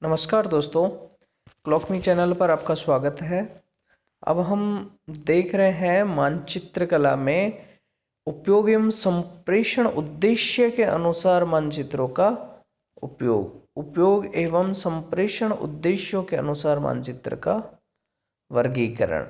नमस्कार दोस्तों, क्लॉकमी चैनल पर आपका स्वागत है। अब हम देख रहे हैं मानचित्र कला में उपयोग एवं संप्रेषण उद्देश्य के अनुसार मानचित्रों का उपयोग एवं संप्रेषण उद्देश्यों के अनुसार मानचित्र का वर्गीकरण।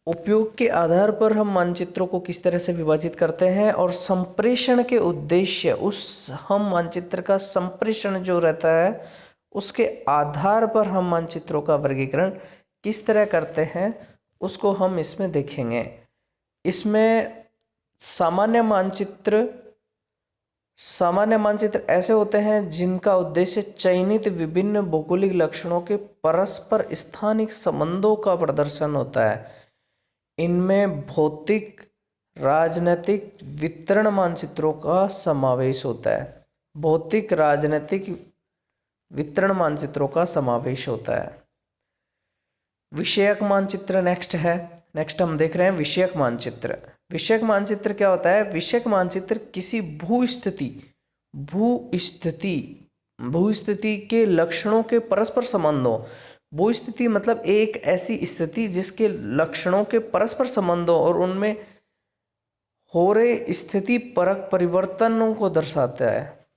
उपयोग के आधार पर हम मानचित्रों को किस तरह से विभाजित करते हैं और संप्रेषण के उद्देश्य हम मानचित्र का संप्रेषण जो रहता है उसके आधार पर हम मानचित्रों का वर्गीकरण किस तरह करते हैं उसको हम इसमें देखेंगे। इसमें सामान्य मानचित्र ऐसे होते हैं जिनका उद्देश्य चयनित विभिन्न भौगोलिक लक्षणों के परस्पर स्थानिक संबंधों का प्रदर्शन होता है। इनमें भौतिक, राजनीतिक, वितरण मानचित्रों का समावेश होता है। भौतिक, राजनीतिक, वितरण मानचित्रों का समावेश होता है। विषयक मानचित्र नेक्स्ट हम देख रहे हैं विषयक मानचित्र। विषयक मानचित्र क्या होता है? विषयक मानचित्र किसी भूस्थिति के लक्षणों के परस्पर संबंधों। भूस्थिति मतलब एक ऐसी स्थिति जिसके लक्षणों के परस्पर संबंधों और उनमें हो रहे स्थिति परक परिवर्तनों को दर्शाता है।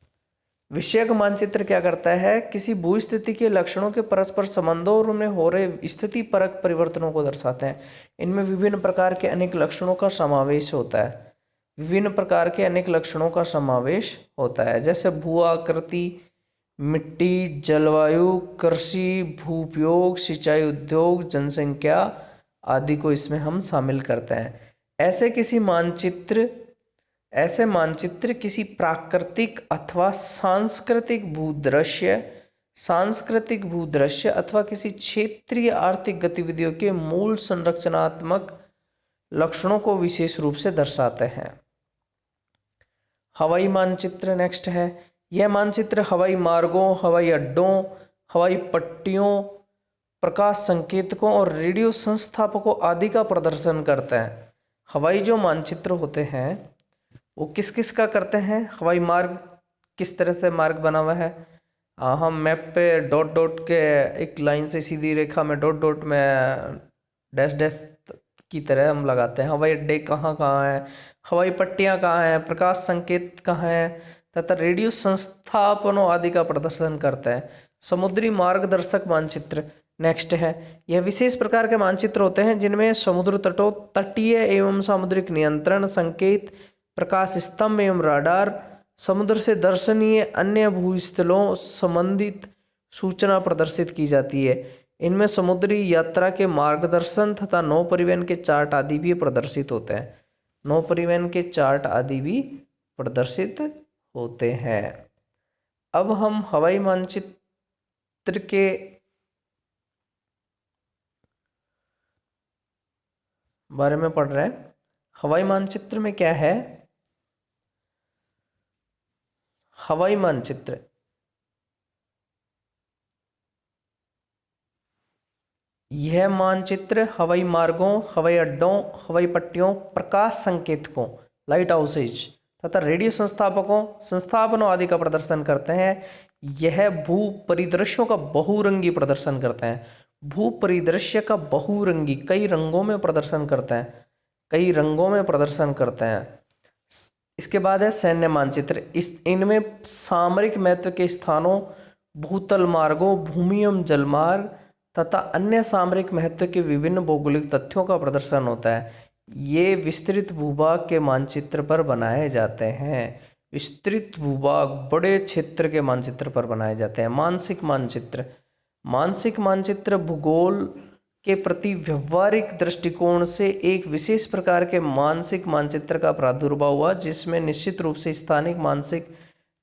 विषयक मानचित्र क्या करता है? किसी भूस्थिति के लक्षणों के परस्पर संबंधों और उनमें हो रहे स्थिति परक परिवर्तनों को दर्शाते हैं। इनमें विभिन्न प्रकार के अनेक लक्षणों का समावेश होता है। जैसे भू आकृति, मिट्टी, जलवायु, कृषि, भूउपयोग, सिंचाई, उद्योग, जनसंख्या आदि को इसमें हम शामिल करते हैं। ऐसे मानचित्र किसी प्राकृतिक अथवा सांस्कृतिक भूदृश्य अथवा किसी क्षेत्रीय आर्थिक गतिविधियों के मूल संरचनात्मक लक्षणों को विशेष रूप से दर्शाते हैं। हवाई मानचित्र नेक्स्ट है। यह मानचित्र हवाई मार्गों, हवाई अड्डों, हवाई पट्टियों, प्रकाश संकेतकों और रेडियो संस्थापकों आदि का प्रदर्शन करता है। हवाई जो मानचित्र होते हैं वो किस किस का करते हैं? हवाई मार्ग, किस तरह से मार्ग बना हुआ है। हम मैप पे डॉट डॉट के एक लाइन से सीधी रेखा में डॉट डॉट में डैश डैश की तरह हम लगाते हैं। हवाई अड्डे कहाँ कहाँ हैं, हवाई पट्टियाँ कहाँ हैं, प्रकाश संकेत कहाँ हैं तथा रेडियो संस्थापनों आदि का प्रदर्शन करता है। समुद्री मार्गदर्शक मानचित्र नेक्स्ट है। यह विशेष प्रकार के मानचित्र होते हैं जिनमें समुद्र तटों, तटीय एवं सामुद्रिक नियंत्रण संकेत, प्रकाश स्तंभ एवं राडार, समुद्र से दर्शनीय अन्य भूस्थलों संबंधित सूचना प्रदर्शित की जाती है। इनमें समुद्री यात्रा के मार्गदर्शन तथा नौ परिवहन के चार्ट आदि भी प्रदर्शित होते हैं। अब हम हवाई मानचित्र के बारे में पढ़ रहे हैं। हवाई मानचित्र में क्या है? हवाई मानचित्र यह मानचित्र हवाई मार्गों, हवाई अड्डों, हवाई पट्टियों, प्रकाश संकेतकों, लाइट हाउसेज तथा रेडियो संस्थापनों आदि का प्रदर्शन करते हैं। यह भू परिदृश्यों का बहुरंगी प्रदर्शन करते हैं। भू परिदृश्य का बहुरंगी कई रंगों में प्रदर्शन करते हैं। इसके बाद है सैन्य मानचित्र। इनमें सामरिक महत्व के स्थानों, भूतल मार्गों, भूमि एवं जलमार्ग तथा अन्य सामरिक महत्व के विभिन्न भौगोलिक तथ्यों का प्रदर्शन होता है। ये विस्तृत भूभाग के मानचित्र पर बनाए जाते हैं। विस्तृत भूभाग, बड़े क्षेत्र के मानचित्र पर बनाए जाते हैं। मानसिक मानचित्र भूगोल के प्रति व्यवहारिक दृष्टिकोण से एक विशेष प्रकार के मानसिक मानचित्र का प्रादुर्भाव हुआ, जिसमें निश्चित रूप से स्थानिक मानसिक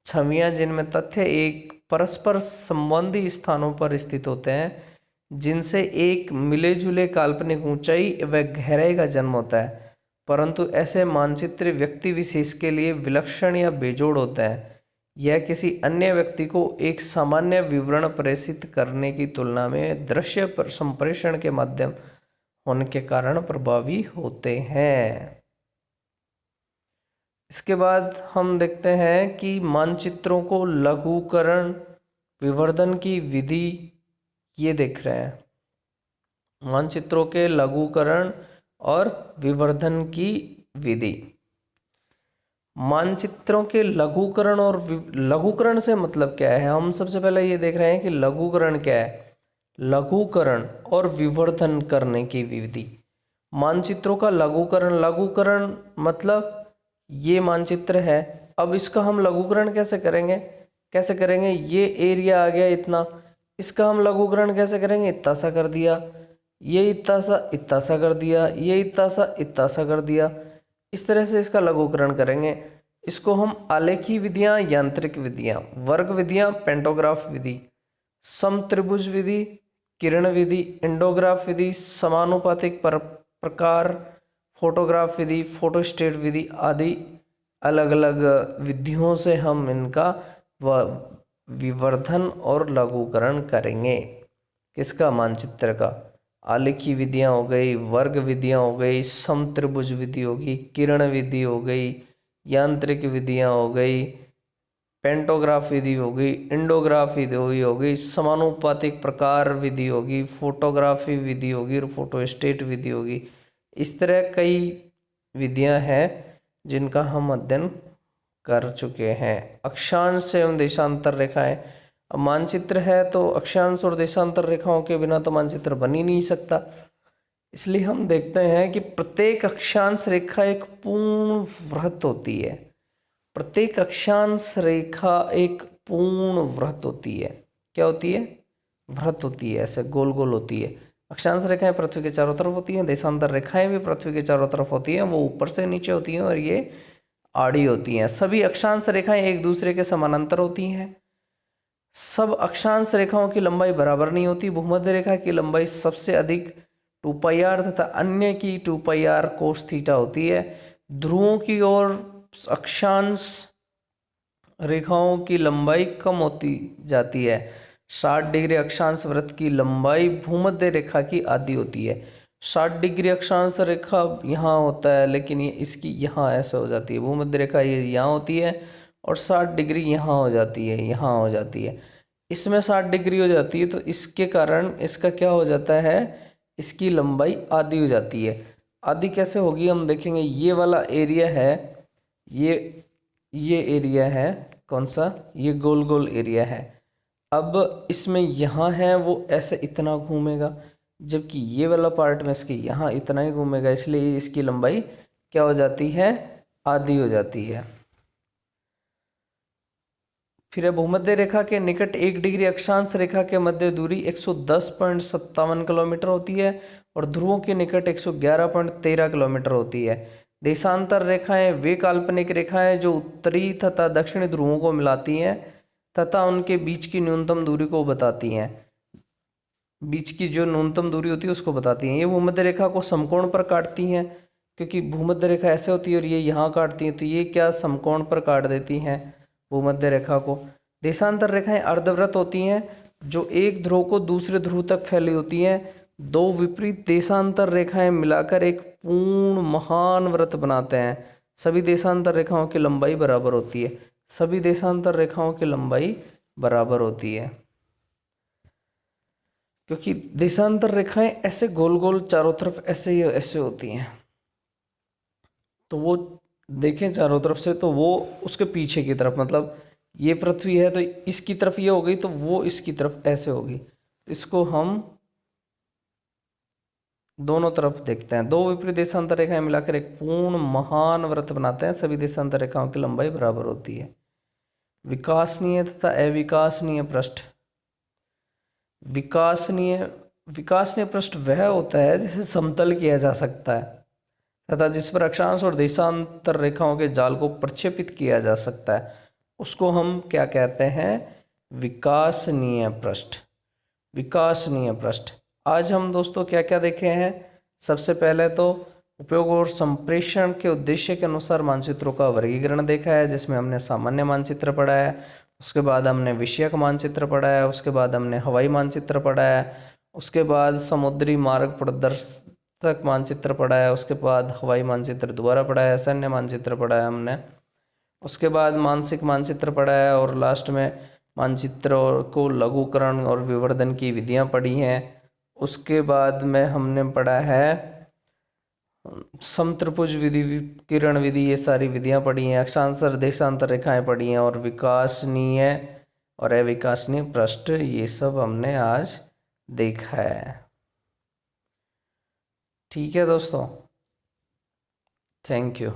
छवियां जिनमें तथ्य एक परस्पर संबंधी स्थानों पर स्थित होते हैं, जिनसे एक मिले जुले काल्पनिक ऊंचाई व गहराई का जन्म होता है। परंतु ऐसे मानचित्र व्यक्ति विशेष के लिए विलक्षण या बेजोड़ होता है। यह किसी अन्य व्यक्ति को एक सामान्य विवरण प्रेषित करने की तुलना में दृश्य संप्रेषण के माध्यम होने के कारण प्रभावी होते हैं। इसके बाद हम देखते हैं कि मानचित्रों को लघुकरण विवर्धन की विधि, ये देख रहे हैं मानचित्रों के लघुकरण और विवर्धन की विधि। मानचित्रों के लघुकरण और लघुकरण से मतलब क्या है, हम सबसे पहले ये देख रहे हैं कि लघुकरण क्या है। लघुकरण और विवर्धन करने की विधि। मानचित्रों का लघुकरण, लघुकरण मतलब ये मानचित्र है, अब इसका हम लघुकरण कैसे करेंगे, कैसे करेंगे, ये एरिया आ गया इतना, इसका हम लघुकरण कैसे करेंगे, इतना सा कर दिया, ये इतना सा कर दिया, ये इतना सा कर दिया, इस तरह से इसका लघुकरण करेंगे। इसको हम आलेखी विधियां, यांत्रिक विधियां, वर्ग विधियां, पेंटोग्राफ विधि, समत्रिभुज विधि, किरण विधि, एंडोग्राफ विधि, समानुपातिक प्रकार, फोटोग्राफ विधि, फोटोस्टेट विधि आदि अलग अलग विधियों से हम इनका विवर्धन और लघुकरण करेंगे। किसका, मानचित्र का। आलेखी विधियां हो गई, वर्ग विधियां हो गई, समत्रिभुज विधि होगी, किरण विधि हो गई, यांत्रिक विधियां हो गई, पेंटोग्राफ विधि होगी, इंडोग्राफ विधि होगी, समानुपातिक प्रकार विधि होगी, फोटोग्राफी विधि होगी और फोटोस्टेट विधि होगी। इस तरह कई विधियां हैं जिनका हम अध्ययन कर चुके हैं। अक्षांश एवं देशांतर रेखाएं, अब मानचित्र है तो अक्षांश और देशांतर रेखाओं के बिना तो मानचित्र बन ही नहीं सकता। इसलिए हम देखते हैं कि प्रत्येक अक्षांश रेखा एक पूर्ण वृत्त होती है। प्रत्येक अक्षांश रेखा एक पूर्ण वृत्त होती है। क्या होती है, वृत्त होती है, ऐसे गोल गोल होती है। अक्षांश रेखाएं पृथ्वी के चारों तरफ होती हैं, देशांतर रेखाएं भी पृथ्वी के चारों तरफ होती हैं, वो ऊपर से नीचे होती हैं और ये आड़ी होती हैं। सभी अक्षांश रेखाएं एक दूसरे के समानांतर होती हैं। सब अक्षांश रेखाओं की लंबाई बराबर नहीं होती। भूमध्य रेखा की लंबाई सबसे अधिक 2πr तथा अन्य की 2πr cos थीटा होती है। ध्रुवों की ओर अक्षांश रेखाओं की लंबाई कम होती जाती है। 60 डिग्री अक्षांश वृत्त की लंबाई भूमध्य रेखा की आधी होती है। 60 डिग्री अक्षांश रेखा यहाँ होता है, लेकिन ये इसकी यहाँ ऐसे हो जाती है। भूमध्य रेखा ये यहाँ होती है और 60 डिग्री यहाँ हो जाती है, यहाँ हो जाती है। इसमें 60 डिग्री हो जाती है तो इसके कारण इसका क्या हो जाता है, इसकी लंबाई आधी हो जाती है। आधी कैसे होगी हम देखेंगे। ये वाला एरिया है, ये एरिया है, कौन सा, ये गोल गोल एरिया है। अब इसमें यहाँ है वो ऐसे इतना घूमेगा, जबकि ये वाला पार्ट में इसके यहाँ इतना ही घूमेगा, इसलिए इसकी लंबाई क्या हो जाती है, आधी हो जाती है। फिर है भूमध्य रेखा के निकट 1 डिग्री अक्षांश रेखा के मध्य दूरी 110.57 किलोमीटर होती है और ध्रुवों के निकट 111.13 किलोमीटर होती है। देशांतर रेखाएं वे काल्पनिक रेखाएं जो उत्तरी तथा दक्षिणी ध्रुवों को मिलाती हैं तथा उनके बीच की न्यूनतम दूरी को बताती हैं। बीच की जो न्यूनतम दूरी होती है उसको बताती हैं। ये भूमध्य रेखा को समकोण पर काटती हैं, क्योंकि भूमध्य रेखा ऐसे होती है और ये यहाँ काटती हैं, तो ये क्या समकोण पर काट देती हैं भूमध्य रेखा को। देशांतर रेखाएं अर्धवृत्त होती हैं जो एक ध्रुव को दूसरे ध्रुव तक फैली होती हैं। दो विपरीत देशांतर रेखाएं मिलाकर एक पूर्ण महान वृत्त बनाते हैं। सभी देशांतर रेखाओं की लंबाई बराबर होती है। सभी देशांतर रेखाओं की लंबाई बराबर होती है, क्योंकि देशांतर रेखाएं ऐसे गोल गोल चारों तरफ ऐसे ही ऐसे होती हैं। तो वो देखें चारों तरफ से, तो वो उसके पीछे की तरफ, मतलब ये पृथ्वी है तो इसकी तरफ ये हो गई, तो वो इसकी तरफ ऐसे होगी। इसको हम दोनों तरफ देखते हैं। दो विपरीत देशांतर रेखाएं मिलाकर एक पूर्ण महान वृत्त बनाते हैं। सभी देशांतर रेखाओं की लंबाई बराबर होती है। विकासनीय तथा अविकासनीय पृष्ठ। विकासनीय पृष्ठ वह होता है जिसे समतल किया जा सकता है तथा जिस पर अक्षांश और देशांतर रेखाओं के जाल को प्रक्षेपित किया जा सकता है, उसको हम क्या कहते हैं, विकासनीय पृष्ठ। विकासनीय पृष्ठ। आज हम दोस्तों क्या क्या देखे हैं। सबसे पहले तो उपयोग और संप्रेषण के उद्देश्य के अनुसार मानचित्रों का वर्गीकरण देखा है, जिसमें हमने सामान्य मानचित्र पढ़ा है, उसके बाद हमने विषयक मानचित्र पढ़ा है, उसके बाद हमने हवाई मानचित्र पढ़ा है, उसके बाद समुद्री मार्ग प्रदर्शक मानचित्र पढ़ा है, उसके बाद हवाई मानचित्र दोबारा पढ़ा है, सैन्य मानचित्र पढ़ा है हमने। उसके बाद मानसिक मानचित्र पढ़ा है और लास्ट में मानचित्र को लघुकरण और विवर्धन की विधियां पढ़ी हैं। उसके बाद में हमने पढ़ा है समत्रिभुज विधि, किरण विधि, ये सारी विधियां पढ़ी हैं। अक्षांतर देशांतर रेखाएं पढ़ी हैं और विकासनीय और अविकासनीय पृष्ठ, ये सब हमने आज देखा है। ठीक है दोस्तों, थैंक यू।